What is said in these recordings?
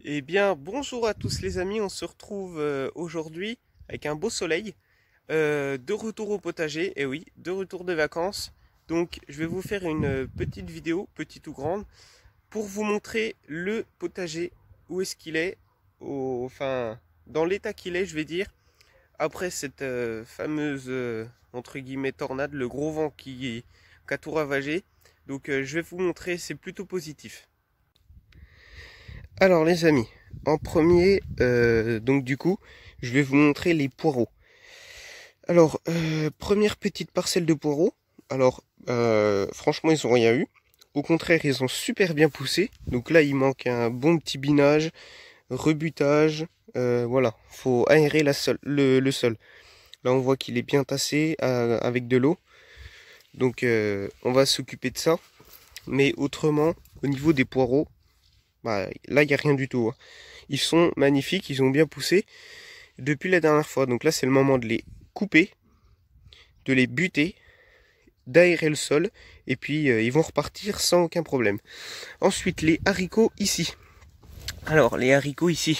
Eh bien, bonjour à tous les amis, on se retrouve aujourd'hui avec un beau soleil, de retour au potager, et oui, de retour de vacances. Donc, je vais vous faire une petite vidéo, petite ou grande, pour vous montrer le potager, où est-ce qu'il est, enfin, dans l'état qu'il est, je vais dire, après cette fameuse, entre guillemets, tornade, le gros vent qui a tout ravagé. Donc, je vais vous montrer, c'est plutôt positif. Alors les amis, en premier, donc du coup, je vais vous montrer les poireaux. Alors, première petite parcelle de poireaux. Alors, franchement, ils ont rien eu. Au contraire, ils ont super bien poussé. Donc là, il manque un bon petit binage, rebutage. Voilà, faut aérer le sol. Là, on voit qu'il est bien tassé avec de l'eau. Donc, on va s'occuper de ça. Mais autrement, au niveau des poireaux, bah, là, il n'y a rien du tout, hein. Ils sont magnifiques, ils ont bien poussé depuis la dernière fois. Donc là, c'est le moment de les couper, de les buter, d'aérer le sol. Et puis, ils vont repartir sans aucun problème. Ensuite, les haricots ici. Alors, les haricots ici.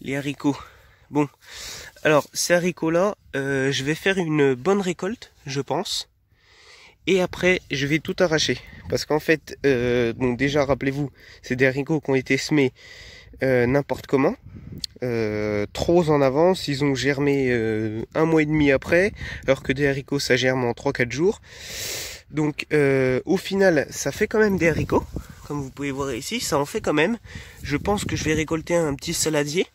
Les haricots. Bon, alors, ces haricots-là, je vais faire une bonne récolte, je pense. Et après, je vais tout arracher. Parce qu'en fait, bon, déjà, rappelez-vous, c'est des haricots qui ont été semés n'importe comment. Trop en avance, ils ont germé un mois et demi après, alors que des haricots ça germe en 3-4 jours. Donc au final ça fait quand même des haricots, comme vous pouvez voir ici, ça en fait quand même. Je pense que je vais récolter un petit saladier.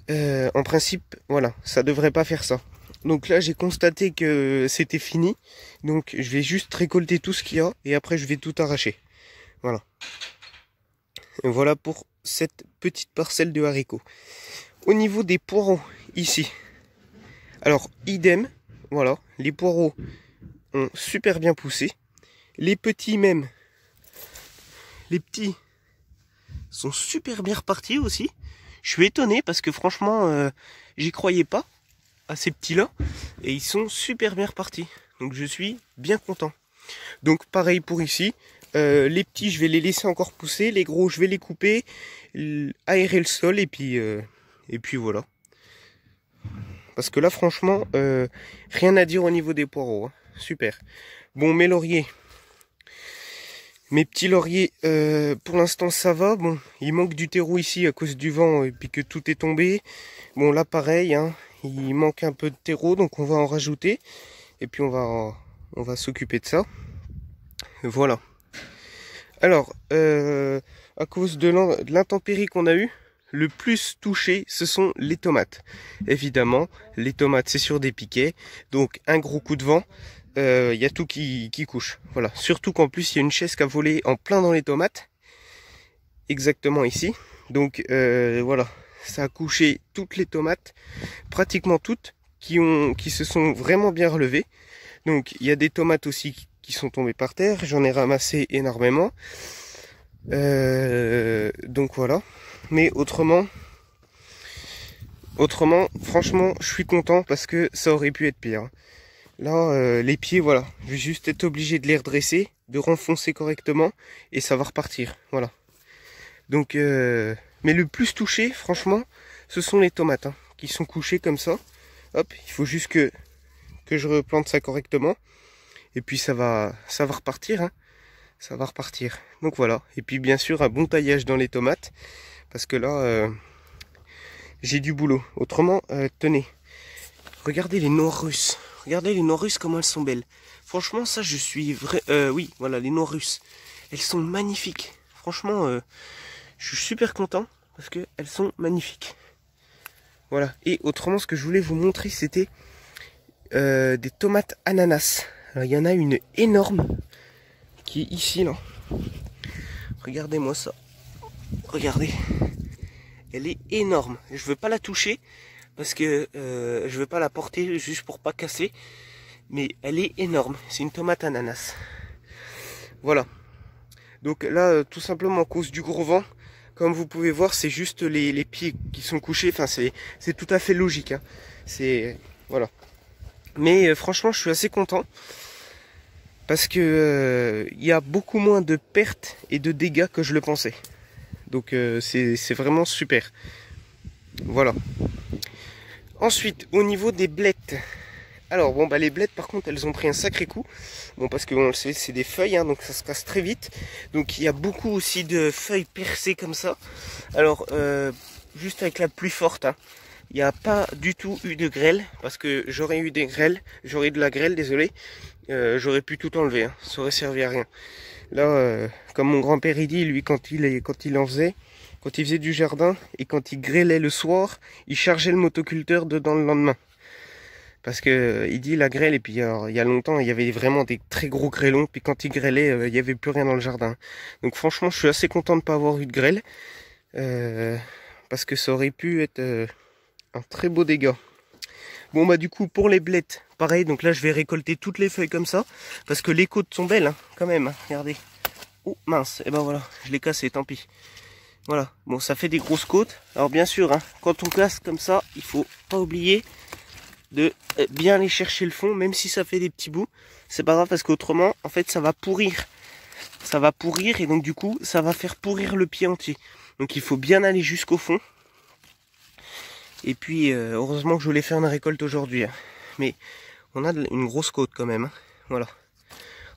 En principe, voilà, ça devrait pas faire ça. Donc là j'ai constaté que c'était fini, donc je vais juste récolter tout ce qu'il y a et après je vais tout arracher. Voilà. Et voilà pour cette petite parcelle de haricots. Au niveau des poireaux, ici, alors idem, voilà, les poireaux ont super bien poussé. Les petits même, les petits sont super bien repartis aussi. Je suis étonné parce que franchement, j'y croyais pas à ces petits-là. Et ils sont super bien repartis. Donc je suis bien content. Donc pareil pour ici. Les petits, je vais les laisser encore pousser. Les gros, je vais les couper, aérer le sol et puis voilà. Parce que là, franchement, rien à dire au niveau des poireaux, hein. Super. Bon, mes lauriers. Mes petits lauriers, pour l'instant, ça va. Bon, il manque du terreau ici à cause du vent et puis que tout est tombé. Bon, là, pareil, hein, il manque un peu de terreau, donc on va en rajouter. Et puis, on va s'occuper de ça. Voilà. Alors, à cause de l'intempérie qu'on a eue, le plus touché, ce sont les tomates. Évidemment, les tomates, c'est sur des piquets. Donc, un gros coup de vent, y a tout qui couche. Voilà. Surtout qu'en plus, il y a une chaise qui a volé en plein dans les tomates. Exactement ici. Donc, voilà. Ça a couché toutes les tomates, pratiquement toutes, qui se sont vraiment bien relevées. Donc, il y a des tomates aussi qui sont tombées par terre. J'en ai ramassé énormément. Donc voilà. Mais autrement, franchement, je suis content parce que ça aurait pu être pire. Là, les pieds, voilà. Je vais juste être obligé de les redresser, de renfoncer correctement et ça va repartir. Voilà. Donc, mais le plus touché, franchement, ce sont les tomates, hein, qui sont couchées comme ça. Hop, il faut juste que je replante ça correctement. Et puis ça va repartir, hein. Ça va repartir. Donc voilà. Et puis bien sûr un bon taillage dans les tomates. Parce que là, j'ai du boulot. Autrement, tenez. Regardez les noix russes. Regardez les noix russes comment elles sont belles. Franchement ça je suis vrai. Oui, voilà les noix russes. Elles sont magnifiques. Franchement, je suis super content. Parce qu'elles sont magnifiques. Voilà. Et autrement ce que je voulais vous montrer c'était des tomates ananas. Alors il y en a une énorme qui est ici là. Regardez-moi ça. Regardez. Elle est énorme. Je veux pas la toucher parce que je veux pas la porter juste pour pas casser. Mais elle est énorme. C'est une tomate ananas. Voilà. Donc là, tout simplement à cause du gros vent, comme vous pouvez voir, c'est juste les pieds qui sont couchés. Enfin, c'est tout à fait logique, hein. C'est voilà. Mais franchement, je suis assez content. Parce que il y a beaucoup moins de pertes et de dégâts que je le pensais. Donc c'est vraiment super. Voilà. Ensuite, au niveau des blettes. Alors bon bah les blettes par contre elles ont pris un sacré coup. Bon parce que on le sait c'est des feuilles hein, donc ça se casse très vite. Donc il y a beaucoup aussi de feuilles percées comme ça. Alors juste avec la pluie forte hein, il n'y a pas du tout eu de grêle. Parce que j'aurais eu des grêles, j'aurais eu de la grêle, désolé. J'aurais pu tout enlever, hein, ça aurait servi à rien. Là comme mon grand-père il dit, lui quand il en faisait, quand il faisait du jardin et quand il grêlait le soir, il chargeait le motoculteur dedans le lendemain. Parce que il dit la grêle et puis alors, il y a longtemps il y avait vraiment des très gros grêlons puis quand il grêlait il y avait plus rien dans le jardin. Donc franchement je suis assez content de pas avoir eu de grêle parce que ça aurait pu être un très beau dégât. Bon bah du coup pour les blettes pareil, donc là je vais récolter toutes les feuilles comme ça parce que les côtes sont belles hein, quand même hein, regardez. Oh mince, et ben voilà je l'ai cassé, tant pis. Voilà, bon ça fait des grosses côtes. Alors bien sûr hein, quand on casse comme ça il faut pas oublier de bien aller chercher le fond, même si ça fait des petits bouts, c'est pas grave parce qu'autrement, en fait, ça va pourrir. Ça va pourrir et donc du coup, ça va faire pourrir le pied entier. Donc il faut bien aller jusqu'au fond. Et puis, heureusement que je voulais faire une récolte aujourd'hui. Hein. Mais on a une grosse côte quand même. Hein. Voilà.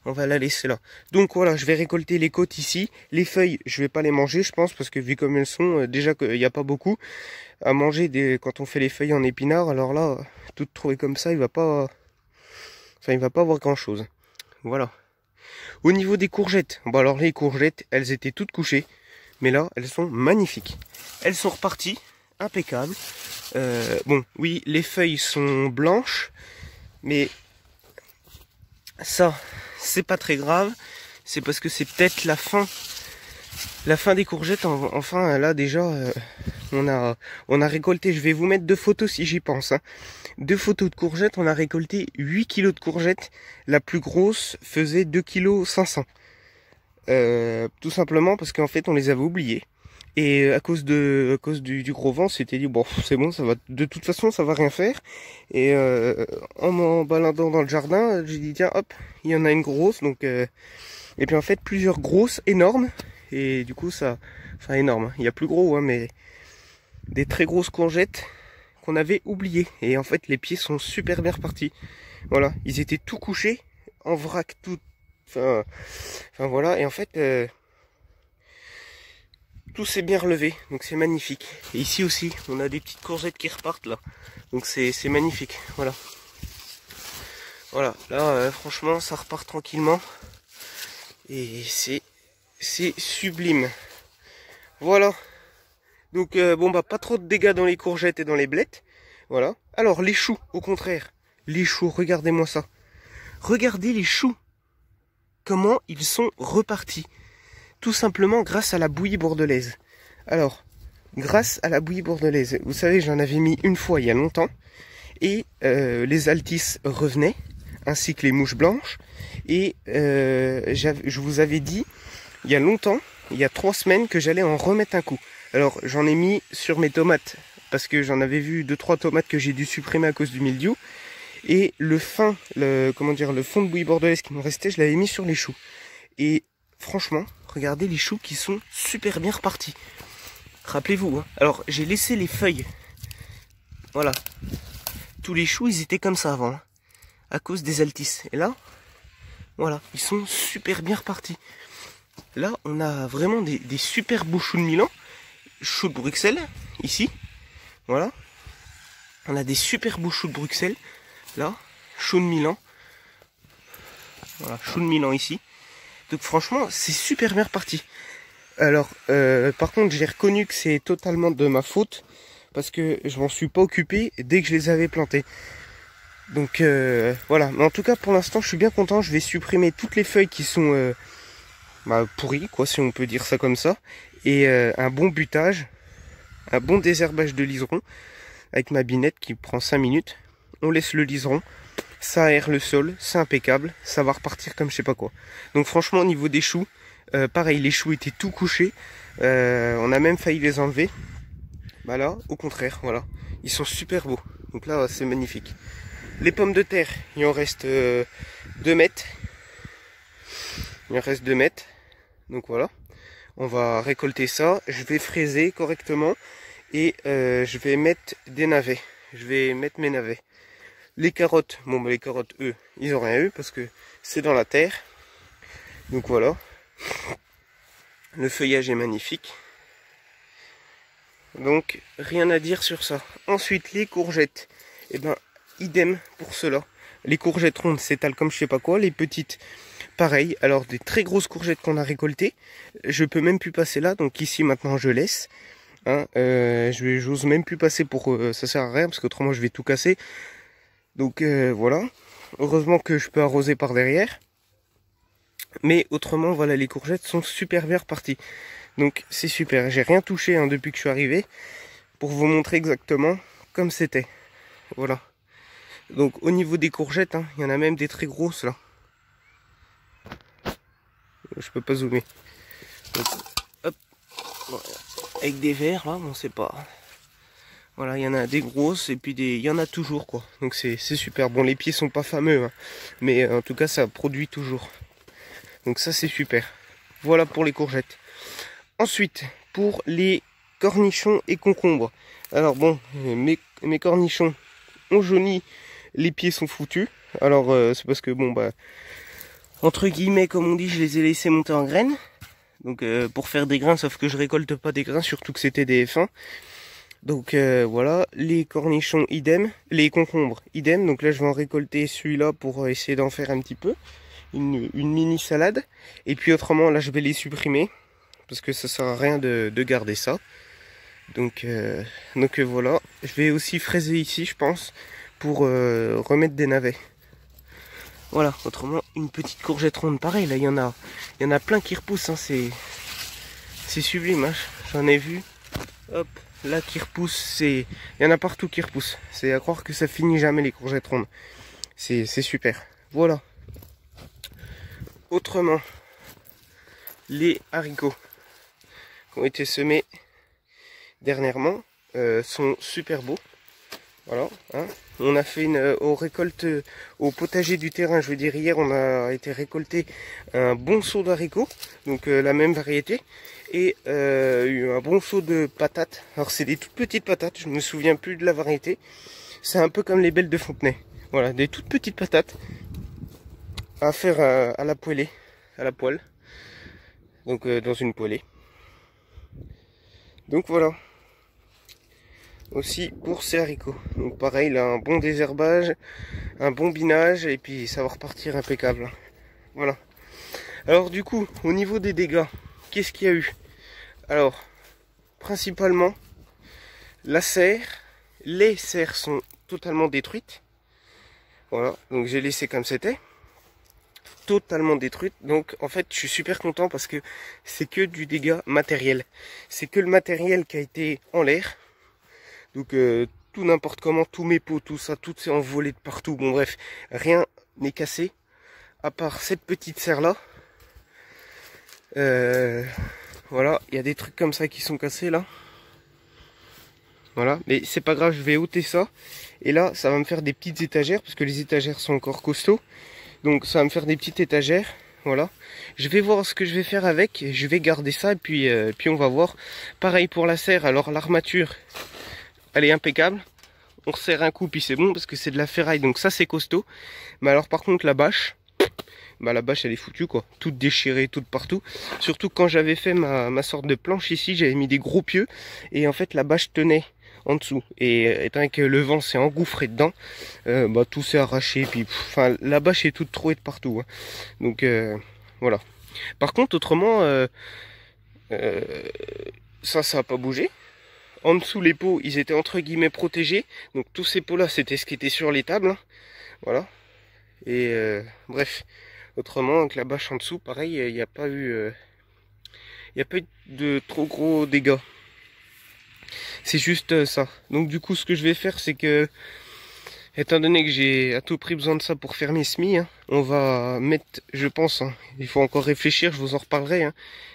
On va la laisser là. Donc voilà, je vais récolter les côtes ici. Les feuilles, je vais pas les manger, je pense, parce que vu comme elles sont, déjà qu'il n'y a pas beaucoup à manger quand on fait les feuilles en épinards. Alors là, toutes trouvées comme ça, il va pas avoir grand chose. Voilà. Au niveau des courgettes, bon alors les courgettes, elles étaient toutes couchées, mais là, elles sont magnifiques. Elles sont reparties, impeccables. Bon, oui, les feuilles sont blanches, mais ça, c'est pas très grave. C'est parce que c'est peut-être la fin des courgettes. Enfin, là déjà, on a récolté. Je vais vous mettre deux photos si j'y pense. Hein. Deux photos de courgettes. On a récolté 8 kilos de courgettes. La plus grosse faisait 2,5 kg. Tout simplement parce qu'en fait, on les avait oubliés. Et à cause du gros vent, c'était dit bon, c'est bon, ça va. De toute façon, ça va rien faire. Et en m'en baladant dans le jardin, j'ai dit tiens, hop, il y en a une grosse. Donc, et puis en fait, plusieurs grosses, énormes. Et du coup, enfin énorme. Il y a plus gros, hein, mais des très grosses courgettes qu'on avait oubliées. Et en fait, les pieds sont super bien repartis. Voilà, ils étaient tout couchés, en vrac, tout. Enfin voilà. Et en fait. Tout s'est bien relevé, donc c'est magnifique. Et ici aussi, on a des petites courgettes qui repartent là. Donc c'est magnifique, voilà. Voilà, là franchement ça repart tranquillement. Et c'est sublime. Voilà. Donc bon bah pas trop de dégâts dans les courgettes et dans les blettes. Voilà. Alors les choux, au contraire. Les choux, regardez-moi ça. Regardez les choux. Comment ils sont repartis. Tout simplement grâce à la bouillie bordelaise. Alors, grâce à la bouillie bordelaise, vous savez, j'en avais mis une fois il y a longtemps, et les altices revenaient, ainsi que les mouches blanches, et je vous avais dit, il y a longtemps, il y a 3 semaines, que j'allais en remettre un coup. Alors, j'en ai mis sur mes tomates, parce que j'en avais vu 2-3 tomates que j'ai dû supprimer à cause du mildiou, et le fond de bouillie bordelaise qui me restait, je l'avais mis sur les choux. Et franchement, regardez les choux qui sont super bien repartis. Rappelez-vous, hein. Alors j'ai laissé les feuilles. Voilà. Tous les choux, ils étaient comme ça avant. Hein, à cause des altices. Et là, voilà, ils sont super bien repartis. Là, on a vraiment des super beaux choux de Milan. Choux de Bruxelles, ici. Voilà. On a des super beaux choux de Bruxelles. Là, choux de Milan. Voilà, choux de Milan ici. Donc franchement, c'est super bien reparti. Alors, par contre, j'ai reconnu que c'est totalement de ma faute. Parce que je m'en suis pas occupé dès que je les avais plantés. Donc voilà. Mais en tout cas, pour l'instant, je suis bien content. Je vais supprimer toutes les feuilles qui sont pourries, quoi, si on peut dire ça comme ça. Et un bon butage, un bon désherbage de liseron. Avec ma binette qui prend 5 minutes. On laisse le liseron. Ça aère le sol, c'est impeccable, ça va repartir comme je sais pas quoi. Donc franchement au niveau des choux, pareil, les choux étaient tout couchés, on a même failli les enlever. Bah là, au contraire, voilà, ils sont super beaux. Donc là, c'est magnifique. Les pommes de terre, il en reste 2 mètres. Il en reste 2 mètres, donc voilà. On va récolter ça, je vais fraiser correctement et je vais mettre des navets. Je vais mettre mes navets. Les carottes, bon bah les carottes, eux, ils ont rien eu parce que c'est dans la terre. Donc voilà. Le feuillage est magnifique. Donc rien à dire sur ça. Ensuite les courgettes, et ben idem pour cela. Les courgettes rondes s'étalent comme je sais pas quoi, les petites pareil. Alors des très grosses courgettes qu'on a récoltées, je peux même plus passer là, donc ici maintenant je laisse. Hein, j'ose même plus passer pour ça sert à rien parce qu'autrement je vais tout casser. Donc voilà. Heureusement que je peux arroser par derrière. Mais autrement voilà, les courgettes sont super bien reparties. Donc c'est super, j'ai rien touché hein, depuis que je suis arrivé pour vous montrer exactement comme c'était. Voilà. Donc au niveau des courgettes, hein, il y en a même des très grosses là. Je peux pas zoomer. Donc, hop. Bon, avec des verres là, on sait pas. Voilà, il y en a des grosses et puis il y en a toujours quoi. Donc c'est super. Bon, les pieds sont pas fameux, hein, mais en tout cas ça produit toujours. Donc ça c'est super. Voilà pour les courgettes. Ensuite, pour les cornichons et concombres. Alors bon, mes cornichons ont jauni, les pieds sont foutus. Alors c'est parce que bon bah, entre guillemets comme on dit, je les ai laissés monter en graines. Donc pour faire des grains, sauf que je récolte pas des grains, surtout que c'était des F1. Donc voilà, les cornichons idem, les concombres idem. Donc là je vais en récolter celui-là pour essayer d'en faire un petit peu. Une mini salade. Et puis autrement là je vais les supprimer. Parce que ça sert à rien de garder ça. Donc voilà. Je vais aussi fraiser ici, je pense, pour remettre des navets. Voilà. Autrement, une petite courgette ronde, pareil. Là, il y en a plein qui repoussent. Hein, c'est sublime. Hein, j'en ai vu. Hop, là qui repousse. Il y en a partout qui repoussent. C'est à croire que ça finit jamais les courgettes rondes. C'est super. Voilà. Autrement, les haricots qui ont été semés dernièrement sont super beaux. Voilà, hein. On a fait une récolte au potager du terrain. Je veux dire, hier on a été récolter un bon seau d'haricots, donc la même variété, et un bon seau de patates. Alors c'est des toutes petites patates, je me souviens plus de la variété. C'est un peu comme les belles de Fontenay. Voilà, des toutes petites patates à faire à la poêlée, à la poêle, donc dans une poêlée. Donc voilà. Aussi pour ces haricots. Donc pareil, là, un bon désherbage, un bon binage, et puis ça va repartir impeccable. Voilà. Alors du coup, au niveau des dégâts, qu'est-ce qu'il y a eu? Alors, principalement, la serre, les serres sont totalement détruites. Voilà, donc j'ai laissé comme c'était. Totalement détruite. Donc en fait je suis super content parce que c'est que du dégât matériel. C'est que le matériel qui a été en l'air. Donc tout n'importe comment, tous mes pots, tout ça, tout s'est envolé de partout. Bon bref, rien n'est cassé. À part cette petite serre là. Voilà, il y a des trucs comme ça qui sont cassés là. Voilà, mais c'est pas grave, je vais ôter ça. Et là, ça va me faire des petites étagères parce que les étagères sont encore costauds. Donc ça va me faire des petites étagères, voilà. Je vais voir ce que je vais faire avec, je vais garder ça et puis on va voir. Pareil pour la serre, alors l'armature, elle est impeccable. On resserre un coup puis c'est bon parce que c'est de la ferraille, donc ça c'est costaud. Mais alors par contre la bâche, bah la bâche elle est foutue quoi, toute déchirée, toute partout. Surtout quand j'avais fait ma sorte de planche ici, j'avais mis des gros pieux et en fait la bâche tenait en dessous, et étant que le vent s'est engouffré dedans, bah tout s'est arraché, puis enfin la bâche est toute trouée de partout, hein. Donc voilà. Par contre autrement ça a pas bougé. En dessous les pots ils étaient entre guillemets protégés, donc tous ces pots là c'était ce qui était sur les tables, hein. Voilà. Et bref, autrement avec la bâche en dessous pareil, il n'y a pas eu de trop gros dégâts. C'est juste ça. Donc du coup ce que je vais faire c'est que, étant donné que j'ai à tout prix besoin de ça pour faire mes semis, hein, on va mettre, je pense, hein, il faut encore réfléchir, je vous en reparlerai, hein,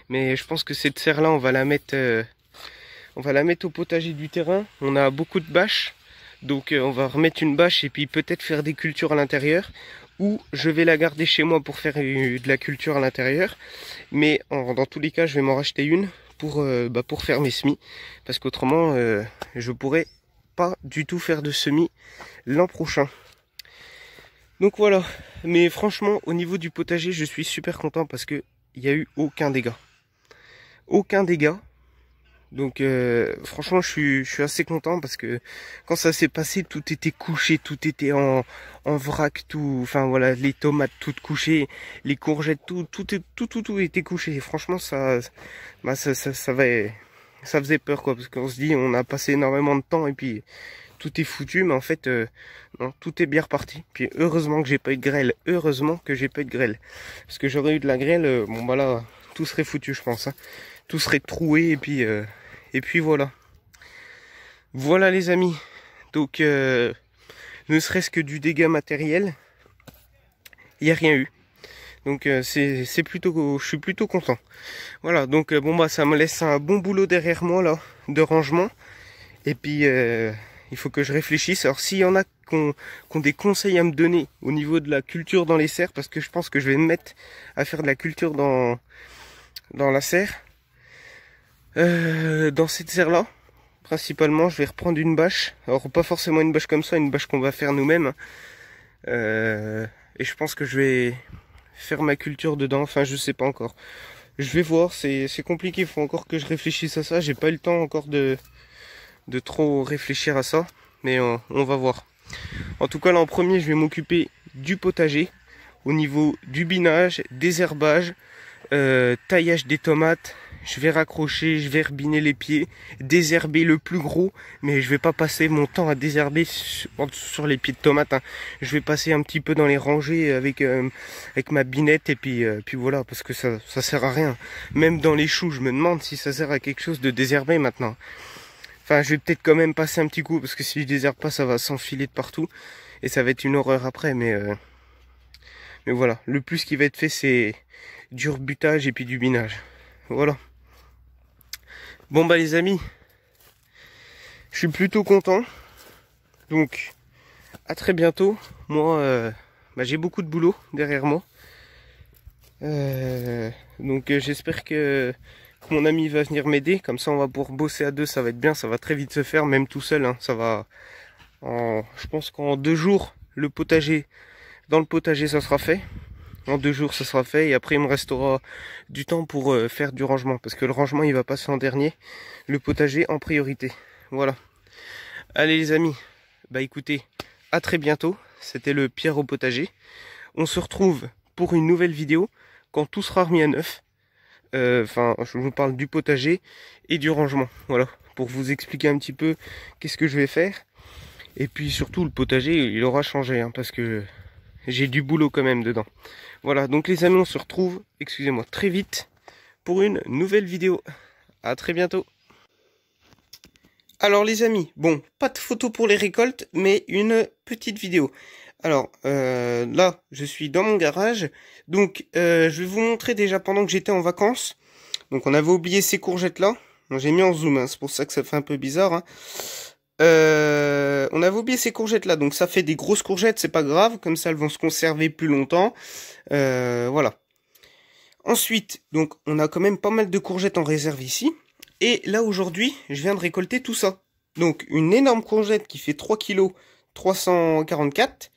mais je pense que cette serre là on va la mettre au potager du terrain. On a beaucoup de bâches, donc on va remettre une bâche et puis peut-être faire des cultures à l'intérieur, ou je vais la garder chez moi pour faire de la culture à l'intérieur. Mais dans tous les cas, je vais m'en racheter une pour faire mes semis. Parce qu'autrement, je pourrais pas du tout faire de semis l'an prochain. Donc voilà. Mais franchement, au niveau du potager, je suis super content parce que il n'y a eu aucun dégât. Aucun dégât. Donc franchement je suis assez content parce que quand ça s'est passé, tout était couché, tout était en vrac, tout, enfin voilà, les tomates toutes couchées, les courgettes, tout était couché. Et franchement ça faisait peur quoi, parce qu'on se dit on a passé énormément de temps et puis tout est foutu, mais en fait non, tout est bien reparti. Puis heureusement que j'ai pas eu de grêle, heureusement que j'ai pas eu de grêle, parce que j'aurais eu de la grêle, bon bah là tout serait foutu je pense, hein. Tout serait troué et puis voilà. Voilà les amis. Donc ne serait-ce que du dégât matériel, il n'y a rien eu. Donc c'est plutôt, je suis plutôt content. Voilà, donc bon bah ça me laisse un bon boulot derrière moi là, de rangement. Et puis il faut que je réfléchisse. Alors s'il y en a qui ont des conseils à me donner au niveau de la culture dans les serres, parce que je pense que je vais me mettre à faire de la culture dans la serre. Dans cette serre là, principalement je vais reprendre une bâche. Alors pas forcément une bâche comme ça, une bâche qu'on va faire nous-mêmes. Et je pense que je vais faire ma culture dedans, enfin je sais pas encore. Je vais voir, c'est compliqué, il faut encore que je réfléchisse à ça. J'ai pas eu le temps encore de trop réfléchir à ça, mais on va voir. En tout cas là en premier je vais m'occuper du potager, au niveau du binage, des herbages, taillage des tomates. Je vais raccrocher, je vais rebiner les pieds, désherber le plus gros, mais je vais pas passer mon temps à désherber sur les pieds de tomates, hein. Je vais passer un petit peu dans les rangées avec ma binette et puis voilà, parce que ça sert à rien. Même dans les choux, je me demande si ça sert à quelque chose de désherber maintenant. Enfin, je vais peut-être quand même passer un petit coup, parce que si je désherbe pas, ça va s'enfiler de partout et ça va être une horreur après. Mais voilà, le plus qui va être fait, c'est du rebutage et puis du binage. Voilà. Bon bah les amis, je suis plutôt content. Donc à très bientôt. Moi j'ai beaucoup de boulot derrière moi. Donc j'espère que mon ami va venir m'aider. Comme ça on va pouvoir bosser à deux, ça va être bien, ça va très vite se faire, même tout seul, hein. Ça va je pense qu'en 2 jours, dans le potager ça sera fait. En 2 jours ça sera fait et après il me restera du temps pour faire du rangement, parce que le rangement il va passer en dernier, le potager en priorité. Voilà. Allez les amis, bah écoutez, à très bientôt. C'était le Pierre au potager. On se retrouve pour une nouvelle vidéo quand tout sera remis à neuf. Enfin, je vous parle du potager et du rangement. Voilà, pour vous expliquer un petit peu qu'est-ce que je vais faire. Et puis surtout le potager il aura changé, hein, parce que j'ai du boulot quand même dedans. Voilà, donc les amis, on se retrouve, excusez-moi, très vite pour une nouvelle vidéo. À très bientôt. Alors les amis, bon, pas de photo pour les récoltes, mais une petite vidéo. Alors là, je suis dans mon garage, donc je vais vous montrer déjà pendant que j'étais en vacances. Donc on avait oublié ces courgettes là. J'ai mis en zoom, hein, c'est pour ça que ça fait un peu bizarre, hein. On avait oublié ces courgettes là, donc ça fait des grosses courgettes, c'est pas grave, comme ça elles vont se conserver plus longtemps. Voilà. Ensuite, donc on a quand même pas mal de courgettes en réserve ici. Et là aujourd'hui, je viens de récolter tout ça. Donc une énorme courgette qui fait 3 kg 344,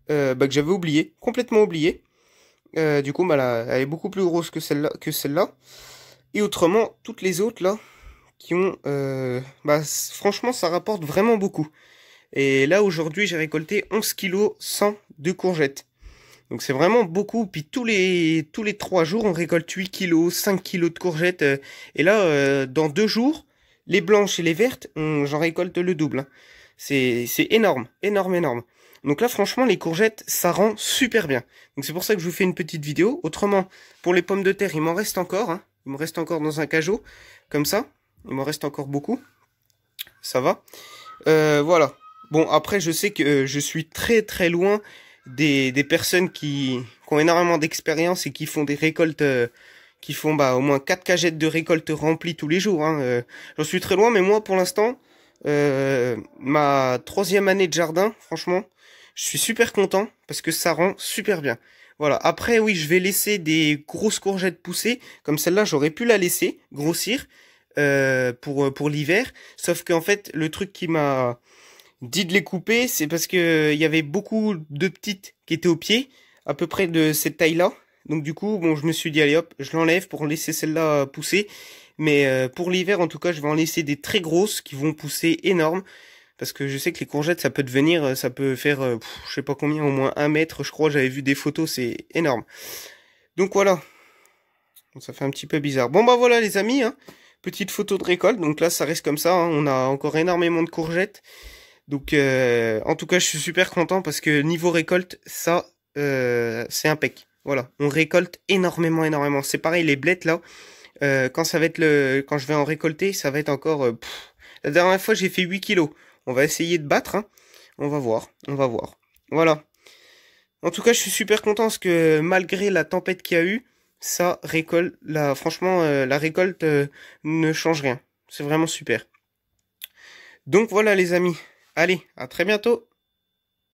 que j'avais oublié, complètement oublié. Du coup, elle est beaucoup plus grosse que celle-là. Et autrement, toutes les autres là, qui ont franchement ça rapporte vraiment beaucoup. Et là aujourd'hui j'ai récolté 11 kg 100 de courgettes. Donc c'est vraiment beaucoup. Puis tous les 3 jours on récolte 8 kg, 5 kg de courgettes. Et là dans 2 jours, les blanches et les vertes, j'en récolte le double, hein. C'est énorme, énorme. Donc là franchement les courgettes ça rend super bien. Donc c'est pour ça que je vous fais une petite vidéo. Autrement pour les pommes de terre il m'en reste encore, hein. Il me reste encore dans un cajot comme ça. Il m'en reste encore beaucoup. Ça va. Voilà. Bon, après, je sais que je suis très loin des personnes qui ont énormément d'expérience et qui font des récoltes, qui font au moins 4 cagettes de récolte remplies tous les jours, hein. J'en suis très loin, mais moi, pour l'instant, ma 3e année de jardin, franchement, Je suis super content parce que ça rend super bien. Voilà. Après, oui, je vais laisser des grosses courgettes pousser. Comme celle-là, j'aurais pu la laisser grossir pour l'hiver. Sauf qu'en fait, le truc qui m'a dit de les couper, c'est parce que il y avait beaucoup de petites qui étaient au pied, à peu près de cette taille-là. Donc du coup, bon, je me suis dit, allez hop, je l'enlève pour laisser celle-là pousser. Mais pour l'hiver, en tout cas, je vais en laisser des très grosses qui vont pousser énormes. Parce que je sais que les courgettes, ça peut devenir, ça peut faire, je sais pas combien, au moins 1 mètre, je crois, j'avais vu des photos, c'est énorme. Donc voilà, ça fait un petit peu bizarre. Bon bah voilà les amis, hein. Petite photo de récolte, donc là ça reste comme ça, hein. On a encore énormément de courgettes. Donc en tout cas je suis super content parce que niveau récolte, ça, c'est impec. Voilà, on récolte énormément. C'est pareil les blettes là, quand ça va être quand je vais en récolter, ça va être encore, la dernière fois j'ai fait 8 kilos. On va essayer de battre, hein. On va voir. Voilà. En tout cas, je suis super content parce que malgré la tempête qu'il y a eu, ça récolte, franchement, la récolte ne change rien. C'est vraiment super. Donc voilà les amis. Allez, à très bientôt.